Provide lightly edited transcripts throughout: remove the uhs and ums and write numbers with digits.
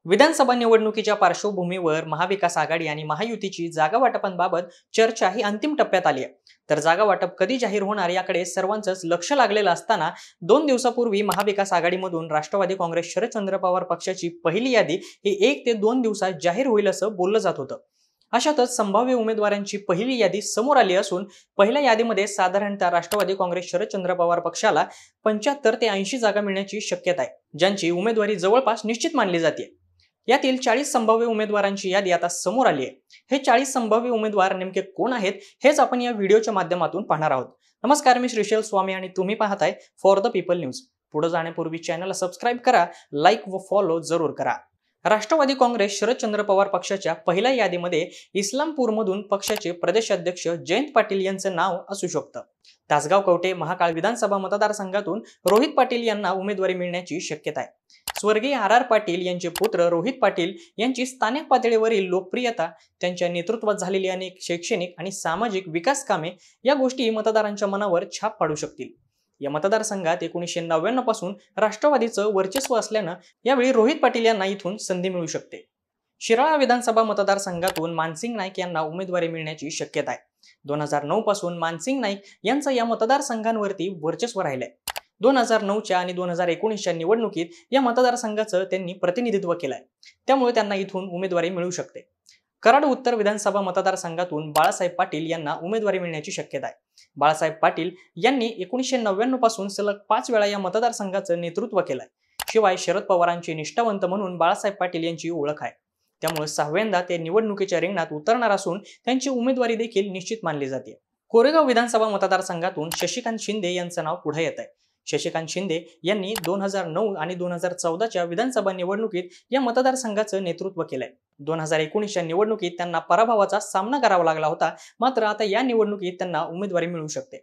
विधानसभा निवडणुकीच्या पार्श्वभूमीवर महाविकास आघाडी आणि महायुतीची जागा वाटपांबाबत चर्चा ही अंतिम टप्प्यात आली आहे। तर जागा वाटप कधी जाहीर होणार याकडे सर्वांचंच लक्ष लागलेलं असताना 2 दिवसापूर्वी महाविकास आघाडीमधून राष्ट्रवादी काँग्रेस शरदचंद्र पवार पक्षाची पहिली यादी ही 1 ते 2 दिवसात जाहीर होईल असं बोललं जात होतं। अशातच संभाव्य उमेदवारांची पहिली यादी समोर आली असून पहिल्या यादीमध्ये साधारणतः राष्ट्रवादी काँग्रेस शरदचंद्र पवार पक्षाला 75 ते 80 जागा मिळण्याची शक्यता आहे, ज्यांची उमेदवारी जवळपास निश्चित मानली जाते। यातील 40 संभाव्य उमेदवारांची यादी आता समोर आली आहे। हे 40 संभाव्य उमेदवार नेमके कोण आहेत हेच आपण या व्हिडिओच्या माध्यमातून पाहणार आहोत। नमस्कार, मी श्रीशैल स्वामी आणि तुम्ही पाहताय फॉर द पीपल न्यूज। पुढे जाण्यापूर्वी चॅनलला सबस्क्राइब करा, लाईक व फॉलो जरूर करा। राष्ट्रवादी काँग्रेस शरदचंद्र पवार पक्षाच्या पहिल्या यादीमध्ये इस्लामपूरमधून पक्षाचे प्रदेशाध्यक्ष जयंत पाटील यांचे नाव असू शकतं। तासगाव कवठे महाकाळ विधानसभा मतदारसंघातून रोहित पाटील यांना उमेदवारी मिळण्याची शक्यता आहे। स्वर्गीय आर पाटील यांचे पुत्र रोहित पाटील यांची स्थानिक पातळीवरील लोकप्रियता, त्यांच्या नेतृत्वात झालेली अनेक शैक्षणिक आणि सामाजिक विकास कामे या गोष्टी मतदारांच्या मनावर छाप पाडू शकतील। या मतदारसंघात 1999 पासून राष्ट्रवादीचं वर्चस्व असल्यानं यावेळी रोहित पाटील यांना इथून संधी मिळू शकते। शिराळा विधानसभा मतदारसंघातून मानसिंग नाईक यांना उमेदवारी मिळण्याची शक्यता आहे। 2009 पासून मानसिंग नाईक यांचं या मतदारसंघांवरती वर्चस्व राहिलंय। 2009च्या आणि 2019च्या निवडणुकीत या मतदारसंघाचं त्यांनी प्रतिनिधित्व केलंय, त्यामुळे त्यांना इथून उमेदवारी मिळू शकते। कराड उत्तर विधानसभा मतदारसंघातून बाळासाहेब पाटील यांना उमेदवारी मिळण्याची शक्यता आहे। बाळासाहेब पाटील यांनी 1999 पासून सलग 5 वेळा या मतदारसंघाचं नेतृत्व केलंय। शिवाय शरद पवारांचे निष्ठावंत म्हणून बाळासाहेब पाटील यांची ओळख आहे, त्यामुळे 6व्यांदा ते निवडणुकीच्या रिंगणात उतरणार असून त्यांची उमेदवारी देखील निश्चित मानली जाते। कोरेगाव विधानसभा मतदारसंघातून शशिकांत शिंदे यांचं नाव पुढे येत आहे। शशिकांत शिंदे यांनी 2009 आणि 2014च्या विधानसभा निवडणुकीत या मतदारसंघाचं नेतृत्व केलंय। 2019च्या निवडणुकीत त्यांना पराभवाचा सामना करावा लागला होता, मात्र आता या निवडणुकीत त्यांना उमेदवारी मिळू शकते।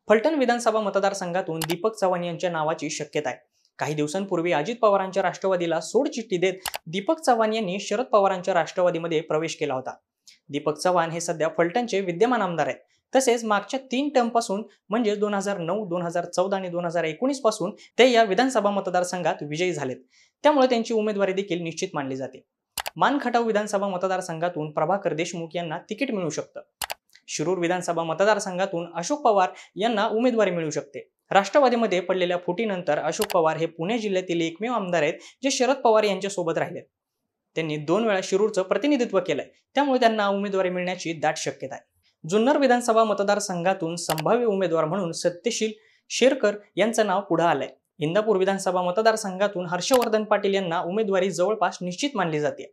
फलटण विधानसभा मतदारसंघातून दीपक चव्हाण यांच्या नावाची शक्यता आहे। काही दिवसांपूर्वी अजित पवारांच्या राष्ट्रवादीला सोडचिठ्ठी देत दीपक चव्हाण यांनी शरद पवारांच्या राष्ट्रवादीमध्ये प्रवेश केला होता। दीपक चव्हाण हे सध्या फलटणचे विद्यमान आमदार आहेत। तसेच मागच्या 3 टर्म पासून म्हणजे 2009, 2014 आणि 2019 पासून ते या विधानसभा मतदारसंघात विजयी झालेत, त्यामुळे त्यांची उमेदवारी देखील निश्चित मानली जाते। मानखटाव विधानसभा मतदारसंघातून प्रभाकर देशमुख यांना तिकीट मिळू शकतं। शिरूर विधानसभा मतदारसंघातून अशोक पवार यांना उमेदवारी मिळू शकते। राष्ट्रवादीमध्ये पडलेल्या फुटीनंतर अशोक पवार हे पुणे जिल्ह्यातील एकमेव आमदार आहेत जे शरद पवार यांच्या सोबत राहिलेत। त्यांनी 2 वेळा शिरूरचं प्रतिनिधित्व केलंय, त्यामुळे त्यांना उमेदवारी मिळण्याची दाट शक्यता आहे। जुन्नर विधानसभा मतदारसंघातून संभाव्य उमेदवार म्हणून सत्यशील शेरकर यांचं नाव पुढे आलंय। इंदापूर विधानसभा मतदारसंघातून हर्षवर्धन पाटील यांना उमेदवारी जवळपास निश्चित मानली जाते।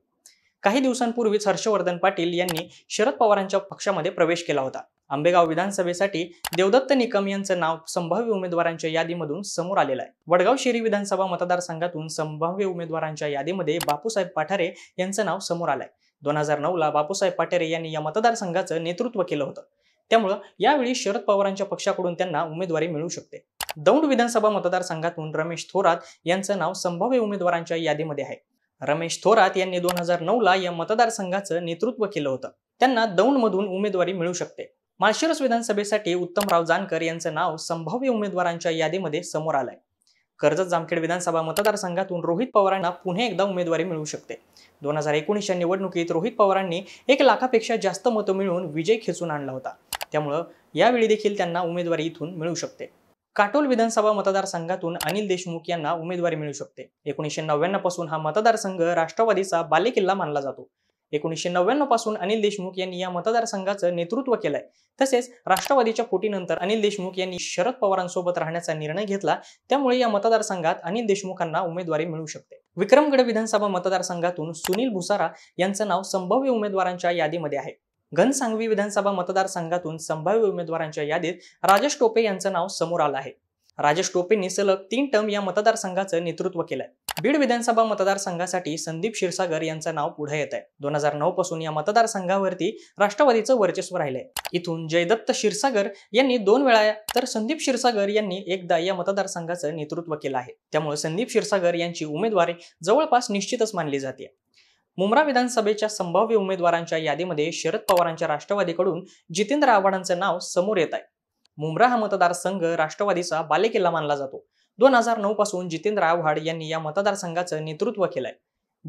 काही दिवसांपूर्वीच हर्षवर्धन पाटील यांनी शरद पवारांच्या पक्षामध्ये प्रवेश केला होता। आंबेगाव विधानसभेसाठी देवदत्त निकम यांचं नाव संभाव्य उमेदवारांच्या यादीमधून समोर आलेलं आहे। वडगाव शेरी विधानसभा मतदारसंघातून संभाव्य उमेदवारांच्या यादीमध्ये बापूसाहेब पाठारे यांचं नाव समोर आलंय। 2009 ला बापूसाहेब पाठारे यांनी या मतदारसंघाचं नेतृत्व केलं होतं, त्यामुळे यावेळी शरद पवारांच्या पक्षाकडून त्यांना उमेदवारी मिळू शकते। दौंड विधानसभा मतदारसंघातून रमेश थोरात यांचं नाव संभाव्य उमेदवारांच्या यादीमध्ये आहे। रमेश थोरात यांनी 2009 ला या मतदारसंघाचं नेतृत्व केलं होतं, त्यांना दौंडमधून उमेदवारी मिळू शकते। माळशिरस विधानसभेसाठी उत्तमराव जानकर यांचं नाव संभाव्य उमेदवारांच्या यादीमध्ये समोर आलंय। कर्जत जामखेड विधानसभा मतदारसंघातून रोहित पवारांना पुन्हा एकदा उमेदवारी मिळू शकते। 2019च्या निवडणुकीत रोहित पवारांनी 1 लाखापेक्षा जास्त मतं मिळवून विजय खेचून आणला होता, त्यामुळे यावेळी देखील त्यांना उमेदवारी इथून मिळू शकते। काटोल विधानसभा मतदारसंघातून अनिल देशमुख यांना उमेदवारी मिळू शकते। 1999 पासून हा मतदारसंघ राष्ट्रवादीचा बालेकिल्ला मानला जातो। 1999 पासून अनिल देशमुख यांनी या मतदारसंघाचं नेतृत्व केलंय। तसेच राष्ट्रवादीच्या फुटीनंतर अनिल देशमुख यांनी शरद पवारांसोबत राहण्याचा निर्णय घेतला, त्यामुळे या मतदारसंघात अनिल देशमुखांना उमेदवारी मिळू शकते। विक्रमगड विधानसभा मतदारसंघातून सुनील भुसारा यांचं नाव संभाव्य उमेदवारांच्या यादीमध्ये आहे। घनसांगवी विधानसभा मतदारसंघातून संभाव्य उमेदवारांच्या यादीत राजेश टोपे यांचं नाव समोर आलं आहे। राजेश टोपेंनी सलग 3 टर्म या मतदारसंघाचं नेतृत्व केलंय। बीड विधानसभा मतदारसंघासाठी संदीप क्षीरसागर यांचं नाव पुढे येत आहे। 2009 पासून या मतदारसंघावरती राष्ट्रवादीचं वर्चस्व राहिलंय। इथून जयदत्त क्षीरसागर यांनी 2 वेळा तर संदीप क्षीरसागर यांनी एकदा या मतदारसंघाचं नेतृत्व केलं आहे, त्यामुळे संदीप क्षीरसागर यांची उमेदवारी जवळपास निश्चितच मानली जाते। मुंब्रा विधानसभेच्या संभाव्य उमेदवारांच्या यादीमध्ये शरद पवारांच्या राष्ट्रवादीकडून जितेंद्र आव्हाडांचं नाव समोर येत आहे। मुंब्रा हा मतदारसंघ राष्ट्रवादीचा बालेकिल्ला मानला जातो। 2009 पासून जितेंद्र आव्हाड यांनी या मतदारसंघाचं नेतृत्व केलंय।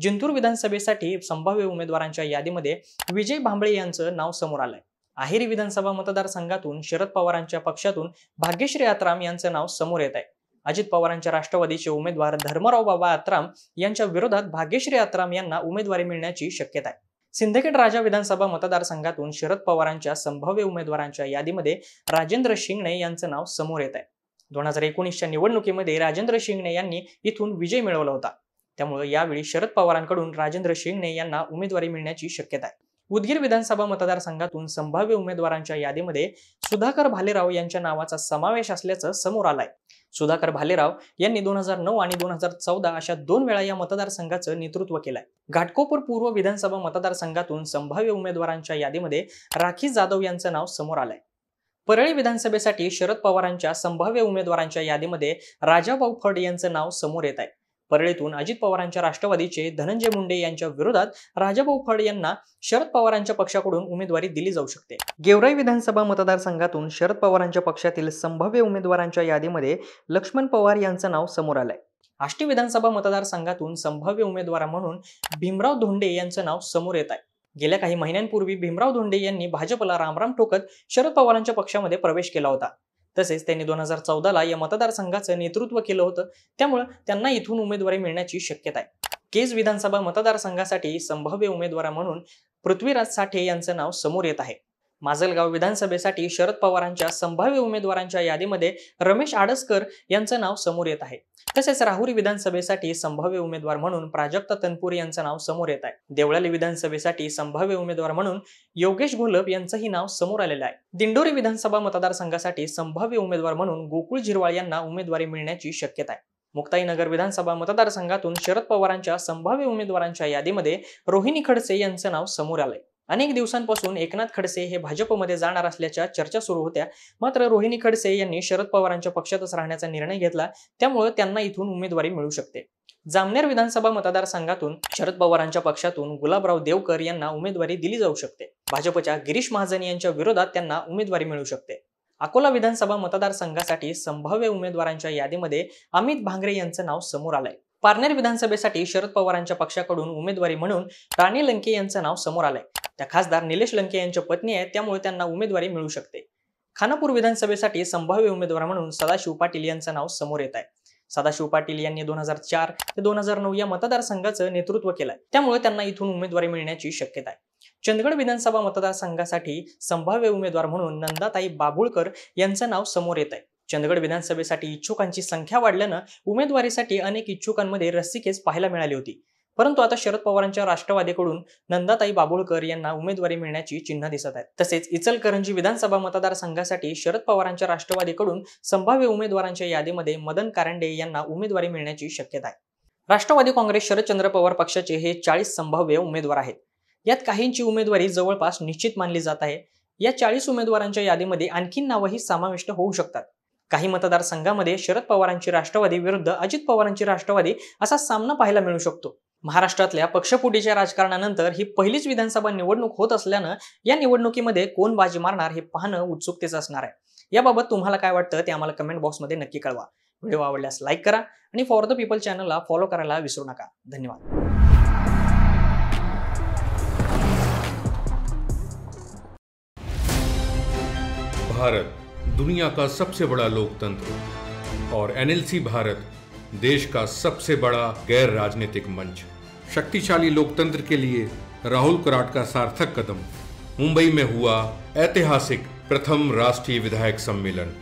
जिंतूर विधानसभेसाठी संभाव्य उमेदवारांच्या यादीमध्ये विजय भांबळे यांचं नाव समोर आलंय. अहेरी विधानसभा मतदारसंघातून शरद पवारांच्या पक्षातून भाग्यश्री आत्राम यांचं नाव समोर येत आहे. अजित पवारांच्या राष्ट्रवादीचे उमेदवार धर्मराव बाबा आत्राम यांच्या विरोधात भाग्यश्री आत्राम यांना उमेदवारी मिळण्याची शक्यता आहे. सिंदखेड राजा विधानसभा मतदारसंघातून शरद पवारांच्या संभाव्य उमेदवारांच्या यादीमध्ये राजेंद्र शिंगणे यांचं नाव समोर येत आहे. 2019च्या निवडणुकीमध्ये राजेंद्र शिंगणे यांनी इथून विजय मिळवला होता. त्यामुळे यावेळी शरद पवारांकडून राजेंद्र शिंगणे यांना उमेदवारी मिळण्याची शक्यता आहे. उदगीर विधानसभा मतदारसंघातून संभाव्य उमेदवारांच्या यादीमध्ये सुधाकर भालेराव यांच्या नावाचा समावेश असल्याचं समोर आलंय. सुधाकर भालेराव यांनी 2009 आणि 2014 अशा 2 वेळा या मतदारसंघाचं नेतृत्व केलंय. घाटकोपर पूर्व विधानसभा मतदारसंघातून संभाव्य उमेदवारांच्या यादीमध्ये राखी जाधव यांचं नाव समोर आलंय. परळी विधानसभेसाठी शरद पवारांच्या संभाव्य उमेदवारांच्या यादीमध्ये राजाभाऊ फड यांचं नाव समोर येत आहे. परळीतून अजित पवारांच्या राष्ट्रवादीचे धनंजय मुंडे यांच्या विरोधात राजाभाऊ फड यांना शरद पवारांच्या पक्षाकडून उमेदवारी दिली जाऊ शकते. गेवराई विधानसभा मतदारसंघातून शरद पवारांच्या पक्षातील संभाव्य उमेदवारांच्या यादीमध्ये लक्ष्मण पवार यांचं नाव समोर आलंय. आष्टी विधानसभा मतदारसंघातून संभाव्य उमेदवार म्हणून भीमराव धोंडे यांचं नाव समोर येत आहे. गेल्या काही महिन्यांपूर्वी भीमराव धोंडे यांनी भाजपला रामराम ठोकत शरद पवारांच्या पक्षामध्ये प्रवेश केला होता. तसेच त्यांनी 2014ला या मतदारसंघाचं नेतृत्व केलं होतं. त्यामुळे त्यांना इथून उमेदवारी मिळण्याची शक्यता आहे. केज विधानसभा मतदारसंघासाठी संभाव्य उमेदवार म्हणून पृथ्वीराज साठे यांचं नाव समोर येत आहे. माजलगाव विधानसभेसाठी शरद पवारांच्या संभाव्य उमेदवारांच्या यादीमध्ये रमेश आडसकर यांचं नाव समोर येत आहे. तसेच राहुरी विधानसभेसाठी संभाव्य उमेदवार म्हणून प्राजक्ता तनपुरे यांचं नाव समोर येत आहे. देवळाली विधानसभेसाठी संभाव्य उमेदवार म्हणून योगेश घोलप यांचंही नाव समोर आलेलं आहे. दिंडोरी विधानसभा मतदारसंघासाठी संभाव्य उमेदवार म्हणून गोकुळ झिरवाळ यांना उमेदवारी मिळण्याची शक्यता आहे. मुक्ताईनगर विधानसभा मतदारसंघातून शरद पवारांच्या संभाव्य उमेदवारांच्या यादीमध्ये रोहिणी खडसे यांचं नाव समोर आलंय. अनेक दिवसांपासून एकनाथ खडसे हे भाजपमध्ये जाणार असल्याच्या चर्चा सुरू होत्या. मात्र रोहिणी खडसे यांनी शरद पवारांच्या पक्षातच राहण्याचा निर्णय घेतला. त्यामुळे त्यांना इथून उमेदवारी मिळू शकते. जामनेर विधानसभा मतदारसंघातून शरद पवारांच्या पक्षातून गुलाबराव देवकर यांना उमेदवारी दिली जाऊ शकते. भाजपच्या गिरीश महाजन यांच्या विरोधात त्यांना उमेदवारी मिळू शकते. अकोला विधानसभा मतदारसंघासाठी संभाव्य उमेदवारांच्या यादीमध्ये अमित भांगरे यांचं नाव समोर आलंय. पारनेर विधानसभेसाठी शरद पवारांच्या पक्षाकडून उमेदवारी म्हणून राणी लंके यांचं नाव समोर आलंय. त्या खासदार निलेश लंके यांच्या पत्नी आहेत. त्यामुळे त्यांना उमेदवारी मिळू शकते. खानापूर विधानसभेसाठी संभाव्य उमेदवार म्हणून सदाशिव पाटील यांचं नाव समोर येत आहे. सदाशिव पाटील यांनी 2004 ते 2009 या मतदारसंघाचं नेतृत्व केलंय. त्यामुळे त्यांना इथून उमेदवारी मिळण्याची शक्यता आहे. चंदगड विधानसभा मतदारसंघासाठी संभाव्य उमेदवार म्हणून नंदाताई बाबुळकर यांचं नाव समोर येत आहे. चंदगड विधानसभेसाठी इच्छुकांची संख्या वाढल्यानं उमेदवारीसाठी अनेक इच्छुकांमध्ये रस्सीखेच पाहायला मिळाली होती. परंतु आता शरद पवारांच्या राष्ट्रवादीकडून नंदाताई बाबुळकर यांना उमेदवारी मिळण्याची चिन्ह दिसत आहेत. तसेच इचलकरंजी विधानसभा मतदारसंघासाठी शरद पवारांच्या राष्ट्रवादीकडून संभाव्य उमेदवारांच्या यादीमध्ये मदन कारंडे यांना उमेदवारी मिळण्याची शक्यता आहे. राष्ट्रवादी काँग्रेस शरदचंद्र पवार पक्षाचे हे 40 संभाव्य उमेदवार आहेत. यात काहींची उमेदवारी जवळपास निश्चित मानली जात आहे. या 40 उमेदवारांच्या यादीमध्ये आणखी नावही समाविष्ट होऊ शकतात. काही मतदारसंघामध्ये शरद पवारांची राष्ट्रवादी विरुद्ध अजित पवारांची राष्ट्रवादी असा सामना पाहायला मिळू शकतो. महाराष्ट्रातल्या पक्षफुटीच्या राजकारणानंतर ही पहिलीच विधानसभा निवडणूक होत असल्यानं या निवडणुकीमध्ये कोण बाजी मारणार हे पाहणं उत्सुकतेचं असणार आहे. याबाबत तुम्हाला काय वाटतं ते आम्हाला कमेंट बॉक्समध्ये नक्की कळवा. व्हिडिओ आवडल्यास लाईक करा आणि फॉर द पीपल चॅनलला फॉलो करायला विसरू नका. धन्यवाद. भारत दुनिया का सबसे बड़ा लोकतंत्र और NLC भारत देश का सबसे बड़ा गैर राजनीतिक मंच। शक्तिशाली लोकतंत्र के लिए राहुल कराट का सार्थक कदम। मुंबई में हुआ ऐतिहासिक प्रथम राष्ट्रीय विधायक सम्मेलन।